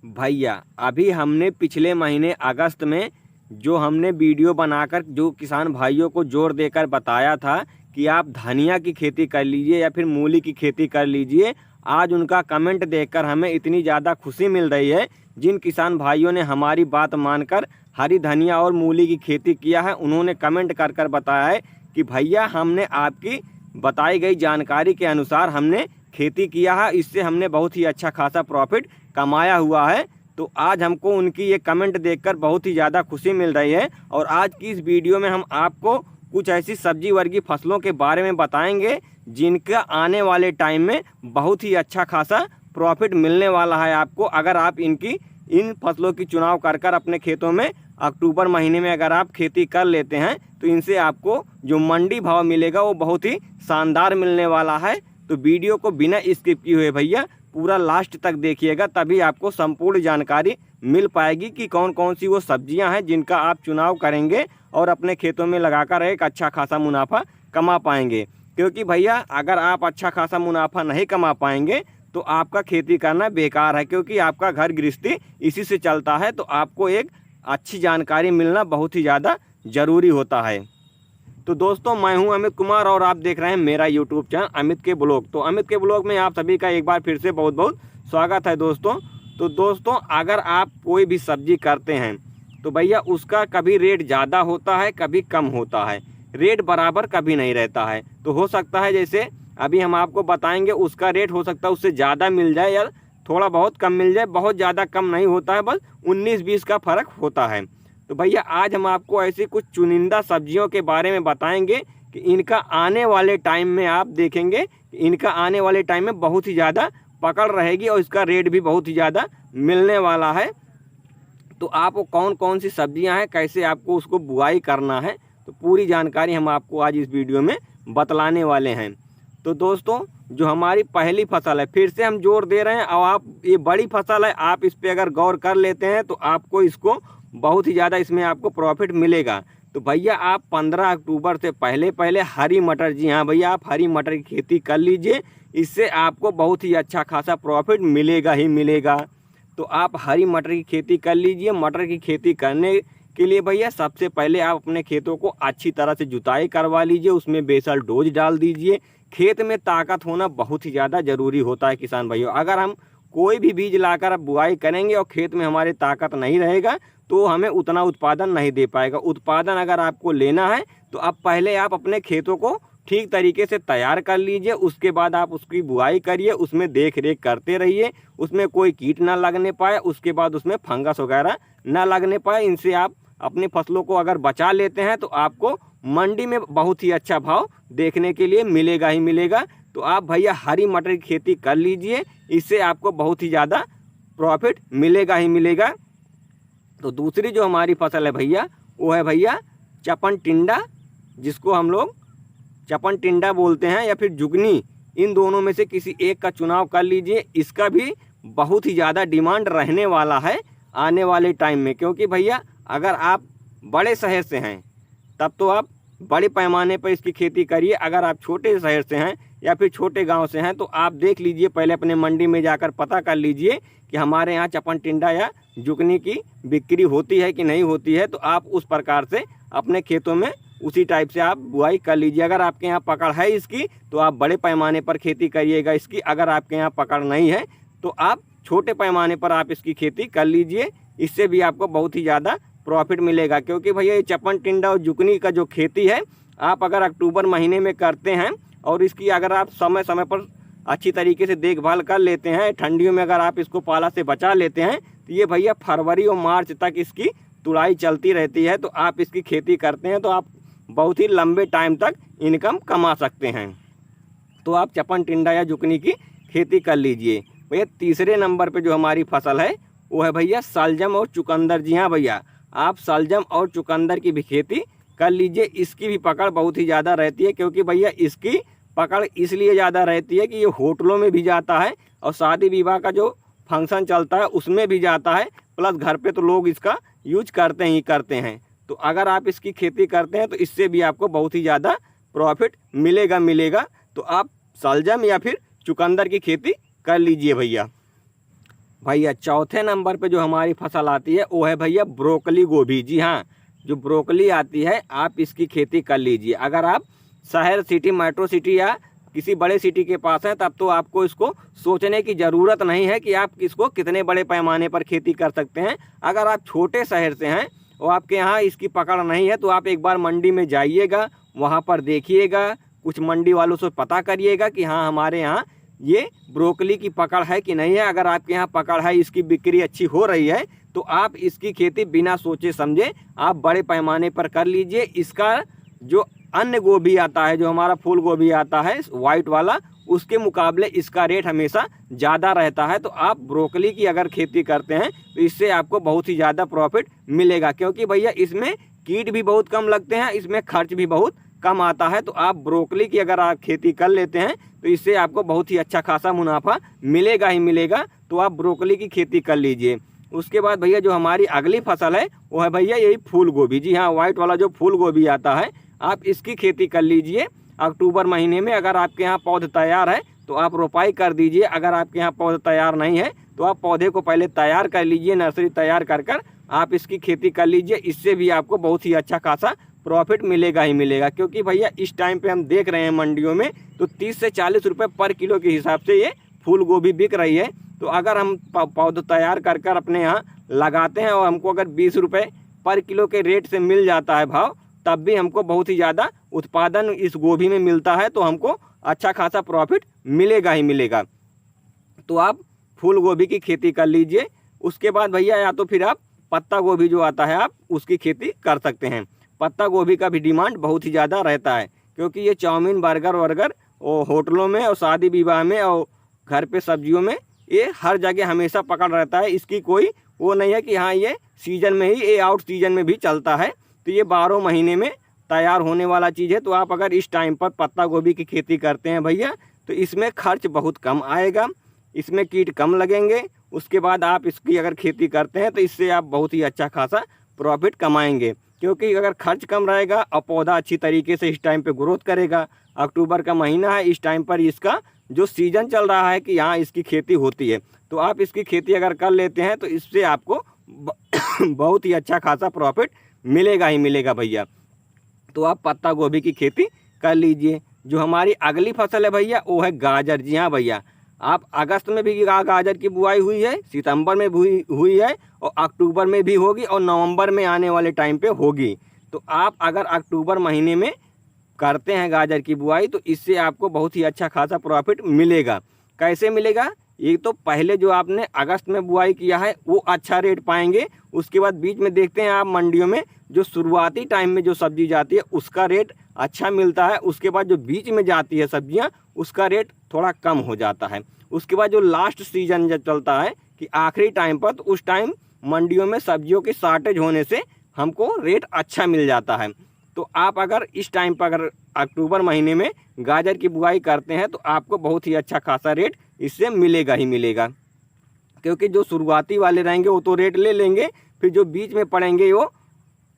भैया अभी हमने पिछले महीने अगस्त में जो हमने वीडियो बनाकर जो किसान भाइयों को जोर देकर बताया था कि आप धनिया की खेती कर लीजिए या फिर मूली की खेती कर लीजिए, आज उनका कमेंट देखकर हमें इतनी ज़्यादा खुशी मिल रही है। जिन किसान भाइयों ने हमारी बात मानकर हरी धनिया और मूली की खेती किया है, उन्होंने कमेंट कर कर बताया है कि भैया हमने आपकी बताई गई जानकारी के अनुसार हमने खेती किया है, इससे हमने बहुत ही अच्छा खासा प्रॉफिट कमाया हुआ है। तो आज हमको उनकी ये कमेंट देखकर बहुत ही ज़्यादा खुशी मिल रही है। और आज की इस वीडियो में हम आपको कुछ ऐसी सब्जी वर्गीय फसलों के बारे में बताएंगे जिनका आने वाले टाइम में बहुत ही अच्छा खासा प्रॉफिट मिलने वाला है आपको, अगर आप इन फसलों की चुनाव कर कर अपने खेतों में अक्टूबर महीने में अगर आप खेती कर लेते हैं तो इनसे आपको जो मंडी भाव मिलेगा वो बहुत ही शानदार मिलने वाला है। तो वीडियो को बिना स्किप किए हुए भैया पूरा लास्ट तक देखिएगा, तभी आपको संपूर्ण जानकारी मिल पाएगी कि कौन कौन सी वो सब्जियां हैं जिनका आप चुनाव करेंगे और अपने खेतों में लगाकर एक अच्छा खासा मुनाफा कमा पाएंगे। क्योंकि भैया अगर आप अच्छा खासा मुनाफा नहीं कमा पाएंगे तो आपका खेती करना बेकार है, क्योंकि आपका घर गृहस्थी इसी से चलता है। तो आपको एक अच्छी जानकारी मिलना बहुत ही ज़्यादा ज़रूरी होता है। तो दोस्तों मैं हूं अमित कुमार और आप देख रहे हैं मेरा यूट्यूब चैनल अमित के ब्लॉग। तो अमित के ब्लॉग में आप सभी का एक बार फिर से बहुत बहुत स्वागत है दोस्तों। तो दोस्तों अगर आप कोई भी सब्जी करते हैं तो भैया उसका कभी रेट ज़्यादा होता है, कभी कम होता है, रेट बराबर कभी नहीं रहता है। तो हो सकता है जैसे अभी हम आपको बताएंगे उसका रेट हो सकता है उससे ज़्यादा मिल जाए या थोड़ा बहुत कम मिल जाए, बहुत ज़्यादा कम नहीं होता है, बस 19-20 का फ़र्क होता है। तो भैया आज हम आपको ऐसी कुछ चुनिंदा सब्जियों के बारे में बताएंगे कि इनका आने वाले टाइम में आप देखेंगे कि इनका आने वाले टाइम में बहुत ही ज़्यादा पकड़ रहेगी और इसका रेट भी बहुत ही ज़्यादा मिलने वाला है। तो आपको कौन कौन सी सब्जियां हैं, कैसे आपको उसको बुआई करना है, तो पूरी जानकारी हम आपको आज इस वीडियो में बतलाने वाले हैं। तो दोस्तों जो हमारी पहली फसल है, फिर से हम जोर दे रहे हैं, और आप ये बड़ी फसल है, आप इस पर अगर गौर कर लेते हैं तो आपको इसको बहुत ही ज़्यादा इसमें आपको प्रॉफिट मिलेगा। तो भैया आप 15 अक्टूबर से पहले पहले हरी मटर, जी हाँ भैया आप हरी मटर की खेती कर लीजिए, इससे आपको बहुत ही अच्छा खासा प्रॉफिट मिलेगा ही मिलेगा। तो आप हरी मटर की खेती कर लीजिए। मटर की खेती करने के लिए भैया सबसे पहले आप अपने खेतों को अच्छी तरह से जुताई करवा लीजिए, उसमें बेसल डोज डाल दीजिए। खेत में ताकत होना बहुत ही ज़्यादा ज़रूरी होता है किसान भाइयों। अगर हम कोई भी बीज लाकर अब बुआई करेंगे और खेत में हमारी ताकत नहीं रहेगा तो हमें उतना उत्पादन नहीं दे पाएगा। उत्पादन अगर आपको लेना है तो अब पहले आप अपने खेतों को ठीक तरीके से तैयार कर लीजिए, उसके बाद आप उसकी बुआई करिए, उसमें देख रेख करते रहिए, उसमें कोई कीट ना लगने पाए, उसके बाद उसमें फंगस वगैरह ना लगने पाए। इनसे आप अपने फसलों को अगर बचा लेते हैं तो आपको मंडी में बहुत ही अच्छा भाव देखने के लिए मिलेगा ही मिलेगा। तो आप भैया हरी मटर की खेती कर लीजिए, इससे आपको बहुत ही ज़्यादा प्रॉफिट मिलेगा ही मिलेगा। तो दूसरी जो हमारी फसल है भैया वो है भैया चपन टिंडा, जिसको हम लोग चपन टिंडा बोलते हैं या फिर जुगनी, इन दोनों में से किसी एक का चुनाव कर लीजिए। इसका भी बहुत ही ज़्यादा डिमांड रहने वाला है आने वाले टाइम में, क्योंकि भैया अगर आप बड़े शहर से हैं तब तो आप बड़े पैमाने पर इसकी खेती करिए। अगर आप छोटे शहर से हैं या फिर छोटे गांव से हैं तो आप देख लीजिए, पहले अपने मंडी में जाकर पता कर लीजिए कि हमारे यहाँ चपन टिंडा या जुगनी की बिक्री होती है कि नहीं होती है। तो आप उस प्रकार से अपने खेतों में उसी टाइप से आप बुआई कर लीजिए। अगर आपके यहाँ पकड़ है इसकी तो आप बड़े पैमाने पर खेती करिएगा इसकी, अगर आपके यहाँ पकड़ नहीं है तो आप छोटे पैमाने पर आप इसकी खेती कर लीजिए, इससे भी आपको बहुत ही ज़्यादा प्रॉफिट मिलेगा। क्योंकि भैया ये चपन टिंडा और जुगनी का जो खेती है आप अगर अक्टूबर महीने में करते हैं और इसकी अगर आप समय समय पर अच्छी तरीके से देखभाल कर लेते हैं, ठंडियों में अगर आप इसको पाला से बचा लेते हैं तो ये भैया फरवरी और मार्च तक इसकी तुड़ाई चलती रहती है। तो आप इसकी खेती करते हैं तो आप बहुत ही लंबे टाइम तक इनकम कमा सकते हैं। तो आप चपन टिंडा या जुगनी की खेती कर लीजिए। भैया तीसरे नंबर पे जो हमारी फसल है वो है भैया सलजम और चुकंदर। जी हाँ भैया आप सलजम और चुकंदर की भी खेती कर लीजिए। इसकी भी पकड़ बहुत ही ज़्यादा रहती है, क्योंकि भैया इसकी पकड़ इसलिए ज़्यादा रहती है कि ये होटलों में भी जाता है और शादी विवाह का जो फंक्शन चलता है उसमें भी जाता है, प्लस घर पे तो लोग इसका यूज करते ही करते हैं। तो अगर आप इसकी खेती करते हैं तो इससे भी आपको बहुत ही ज़्यादा प्रॉफिट मिलेगा। तो आप सलजम या फिर चुकंदर की खेती कर लीजिए भैया। भैया चौथे नंबर पे जो हमारी फसल आती है वो है भैया ब्रोकली गोभी। जी हाँ, जो ब्रोकली आती है आप इसकी खेती कर लीजिए। अगर आप शहर सिटी मेट्रो सिटी या किसी बड़े सिटी के पास हैं तब तो आपको इसको सोचने की ज़रूरत नहीं है कि आप इसको कितने बड़े पैमाने पर खेती कर सकते हैं। अगर आप छोटे शहर से हैं और आपके यहाँ इसकी पकड़ नहीं है तो आप एक बार मंडी में जाइएगा, वहाँ पर देखिएगा, कुछ मंडी वालों से पता करिएगा कि हाँ हमारे यहाँ ये ब्रोकली की पकड़ है कि नहीं है। अगर आपके यहाँ पकड़ है, इसकी बिक्री अच्छी हो रही है तो आप इसकी खेती बिना सोचे समझे आप बड़े पैमाने पर कर लीजिए। इसका जो अन्य गोभी आता है, जो हमारा फूल गोभी आता है वाइट वाला, उसके मुकाबले इसका रेट हमेशा ज़्यादा रहता है। तो आप ब्रोकली की अगर खेती करते हैं तो इससे आपको बहुत ही ज़्यादा प्रॉफिट मिलेगा, क्योंकि भैया इसमें कीट भी बहुत कम लगते हैं, इसमें खर्च भी बहुत कम आता है। तो आप ब्रोकली की अगर आप खेती कर लेते हैं तो इससे आपको बहुत ही अच्छा खासा मुनाफा मिलेगा ही मिलेगा। तो आप ब्रोकली की खेती कर लीजिए। उसके बाद भैया जो हमारी अगली फसल है वो है भैया यही फूल गोभी। जी हाँ, वाइट वाला जो फूल गोभी आता है आप इसकी खेती कर लीजिए। अक्टूबर महीने में अगर आपके यहाँ पौध तैयार है तो आप रोपाई कर दीजिए। अगर आपके यहाँ पौध तैयार नहीं है तो आप पौधे को पहले तैयार कर लीजिए, नर्सरी तैयार कर आप इसकी खेती कर लीजिए। इससे भी आपको बहुत ही अच्छा खासा प्रॉफिट मिलेगा ही मिलेगा, क्योंकि भैया इस टाइम पे हम देख रहे हैं मंडियों में तो 30 से 40 रुपये पर किलो के हिसाब से ये फूल गोभी बिक रही है। तो अगर हम पौध तैयार कर अपने यहाँ लगाते हैं और हमको अगर 20 रुपये पर किलो के रेट से मिल जाता है भाव, तब भी हमको बहुत ही ज़्यादा उत्पादन इस गोभी में मिलता है, तो हमको अच्छा खासा प्रॉफिट मिलेगा ही मिलेगा। तो आप फूल गोभी की खेती कर लीजिए। उसके बाद भैया या तो फिर आप पत्ता गोभी जो आता है आप उसकी खेती कर सकते हैं। पत्ता गोभी का भी डिमांड बहुत ही ज़्यादा रहता है, क्योंकि ये चाउमीन बर्गर वर्गर और होटलों में और शादी विवाह में और घर पे सब्जियों में ये हर जगह हमेशा पकड़ रहता है। इसकी कोई वो नहीं है कि हाँ ये सीजन में ही, ये आउट सीजन में भी चलता है। तो ये 12 महीने में तैयार होने वाला चीज़ है। तो आप अगर इस टाइम पर पत्ता गोभी की खेती करते हैं भैया तो इसमें खर्च बहुत कम आएगा, इसमें कीट कम लगेंगे। उसके बाद आप इसकी अगर खेती करते हैं तो इससे आप बहुत ही अच्छा खासा प्रॉफिट कमाएंगे, क्योंकि अगर खर्च कम रहेगा और पौधा अच्छी तरीके से इस टाइम पे ग्रोथ करेगा। अक्टूबर का महीना है, इस टाइम पर इसका जो सीज़न चल रहा है कि यहाँ इसकी खेती होती है, तो आप इसकी खेती अगर कर लेते हैं तो इससे आपको बहुत ही अच्छा खासा प्रॉफिट मिलेगा ही मिलेगा भैया। तो आप पत्ता गोभी की खेती कर लीजिए। जो हमारी अगली फसल है भैया वो है गाजर। जी हाँ भैया, आप अगस्त में भी गाजर की बुआई हुई है, सितंबर में भी हुई है और अक्टूबर में भी होगी और नवंबर में आने वाले टाइम पे होगी। तो आप अगर अक्टूबर महीने में करते हैं गाजर की बुआई तो इससे आपको बहुत ही अच्छा खासा प्रॉफिट मिलेगा। कैसे मिलेगा? ये तो पहले जो आपने अगस्त में बुआई किया है वो अच्छा रेट पाएंगे। उसके बाद बीच में देखते हैं आप मंडियों में जो शुरुआती टाइम में जो सब्जी जाती है उसका रेट अच्छा मिलता है। उसके बाद जो बीच में जाती है सब्जियां उसका रेट थोड़ा कम हो जाता है। उसके बाद जो लास्ट सीजन जब चलता है कि आखिरी टाइम पर, तो उस टाइम मंडियों में सब्जियों की शॉर्टेज होने से हमको रेट अच्छा मिल जाता है। तो आप अगर इस टाइम पर अगर अक्टूबर महीने में गाजर की बुआई करते हैं तो आपको बहुत ही अच्छा खासा रेट इससे मिलेगा ही मिलेगा, क्योंकि जो शुरुआती वाले रहेंगे वो तो रेट ले लेंगे, फिर जो बीच में पड़ेंगे वो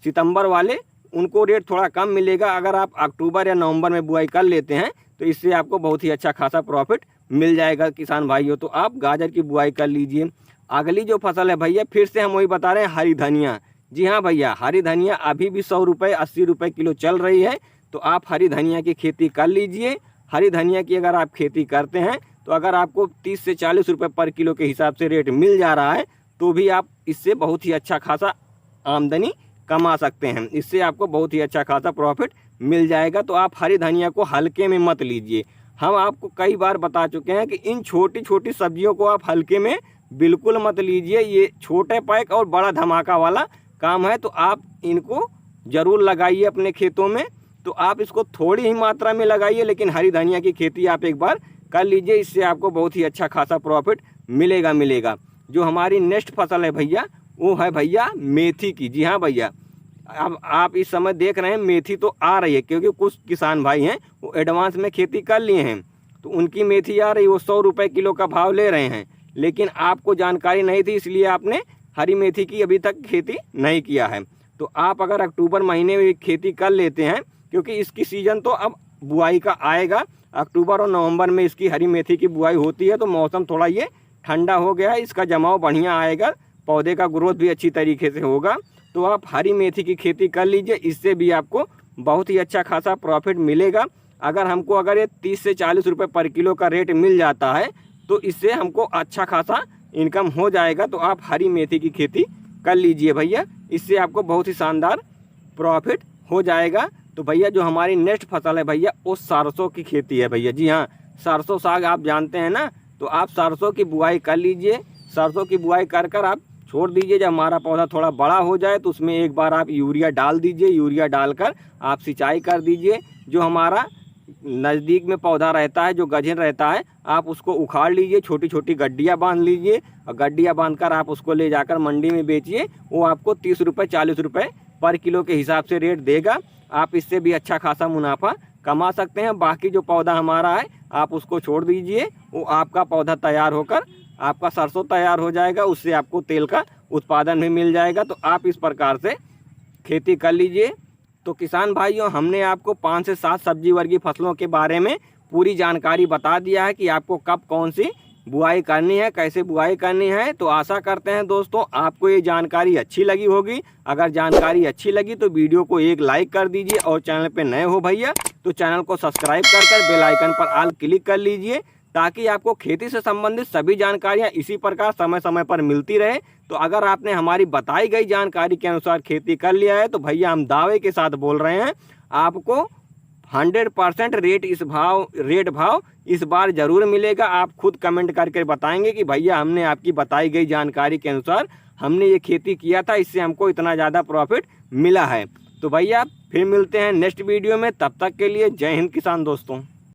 सितंबर वाले उनको रेट थोड़ा कम मिलेगा। अगर आप अक्टूबर या नवंबर में बुआई कर लेते हैं तो इससे आपको बहुत ही अच्छा खासा प्रॉफिट मिल जाएगा किसान भाइयों। तो आप गाजर की बुआई कर लीजिए। अगली जो फसल है भैया फिर से हम वही बता रहे हैं, हरी धनिया। जी हाँ भैया, हरी धनिया अभी भी 100 रुपये 80 रुपये किलो चल रही है। तो आप हरी धनिया की खेती कर लीजिए। हरी धनिया की अगर आप खेती करते हैं तो अगर आपको 30 से 40 रुपये पर किलो के हिसाब से रेट मिल जा रहा है तो भी आप इससे बहुत ही अच्छा खासा आमदनी कमा सकते हैं। इससे आपको बहुत ही अच्छा खासा प्रॉफिट मिल जाएगा। तो आप हरी धनिया को हल्के में मत लीजिए। हम आपको कई बार बता चुके हैं कि इन छोटी छोटी सब्जियों को आप हल्के में बिल्कुल मत लीजिए। ये छोटे पैक और बड़ा धमाका वाला काम है। तो आप इनको ज़रूर लगाइए अपने खेतों में। तो आप इसको थोड़ी ही मात्रा में लगाइए, लेकिन हरी धनिया की खेती आप एक बार कर लीजिए। इससे आपको बहुत ही अच्छा खासा प्रॉफिट मिलेगा। जो हमारी नेक्स्ट फसल है भैया वो है भैया मेथी की। जी हाँ भैया, अब आप इस समय देख रहे हैं मेथी तो आ रही है, क्योंकि कुछ किसान भाई हैं वो एडवांस में खेती कर लिए हैं तो उनकी मेथी आ रही, वो 100 रुपये किलो का भाव ले रहे हैं। लेकिन आपको जानकारी नहीं थी, इसलिए आपने हरी मेथी की अभी तक खेती नहीं किया है। तो आप अगर अक्टूबर महीने में खेती कर लेते हैं, क्योंकि इसकी सीज़न तो अब बुआई का आएगा, अक्टूबर और नवंबर में इसकी हरी मेथी की बुआई होती है, तो मौसम थोड़ा ये ठंडा हो गया है, इसका जमाव बढ़िया आएगा, पौधे का ग्रोथ भी अच्छी तरीके से होगा। तो आप हरी मेथी की खेती कर लीजिए, इससे भी आपको बहुत ही अच्छा खासा प्रॉफिट मिलेगा। अगर ये 30 से 40 रुपये पर किलो का रेट मिल जाता है तो इससे हमको अच्छा खासा इनकम हो जाएगा। तो आप हरी मेथी की खेती कर लीजिए भैया, इससे आपको बहुत ही शानदार प्रॉफिट हो जाएगा। तो भैया जो हमारी नेक्स्ट फसल है भैया वो सरसों की खेती है भैया। जी हाँ, सरसों साग आप जानते हैं ना, तो आप सरसों की बुआई कर लीजिए। सरसों की बुआई कर आप छोड़ दीजिए। जब हमारा पौधा थोड़ा बड़ा हो जाए तो उसमें एक बार आप यूरिया डाल दीजिए। यूरिया डालकर आप सिंचाई कर दीजिए। जो हमारा नज़दीक में पौधा रहता है, जो गहन रहता है, आप उसको उखाड़ लीजिए, छोटी छोटी गड्डियाँ बांध लीजिए और गड्डियाँ बांधकर आप उसको ले जाकर मंडी में बेचिए। वो आपको 30 रुपये 40 रुपये पर किलो के हिसाब से रेट देगा। आप इससे भी अच्छा खासा मुनाफा कमा सकते हैं। बाकी जो पौधा हमारा है आप उसको छोड़ दीजिए, वो आपका पौधा तैयार होकर आपका सरसों तैयार हो जाएगा, उससे आपको तेल का उत्पादन भी मिल जाएगा। तो आप इस प्रकार से खेती कर लीजिए। तो किसान भाइयों, हमने आपको 5 से 7 सब्जी वर्गीय फसलों के बारे में पूरी जानकारी बता दिया है कि आपको कब कौन सी बुआई करनी है, कैसे बुआई करनी है। तो आशा करते हैं दोस्तों आपको ये जानकारी अच्छी लगी होगी। अगर जानकारी अच्छी लगी तो वीडियो को एक लाइक कर दीजिए और चैनल पे नए हो भैया तो चैनल को सब्सक्राइब कर बेल आइकन पर ऑल क्लिक कर लीजिए, ताकि आपको खेती से संबंधित सभी जानकारियाँ इसी प्रकार समय समय पर मिलती रहे। तो अगर आपने हमारी बताई गई जानकारी के अनुसार खेती कर लिया है तो भैया हम दावे के साथ बोल रहे हैं, आपको 100% रेट भाव इस बार ज़रूर मिलेगा। आप खुद कमेंट करके बताएंगे कि भैया हमने आपकी बताई गई जानकारी के अनुसार हमने ये खेती किया था, इससे हमको इतना ज़्यादा प्रॉफिट मिला है। तो भैया फिर मिलते हैं नेक्स्ट वीडियो में, तब तक के लिए जय हिंद किसान दोस्तों।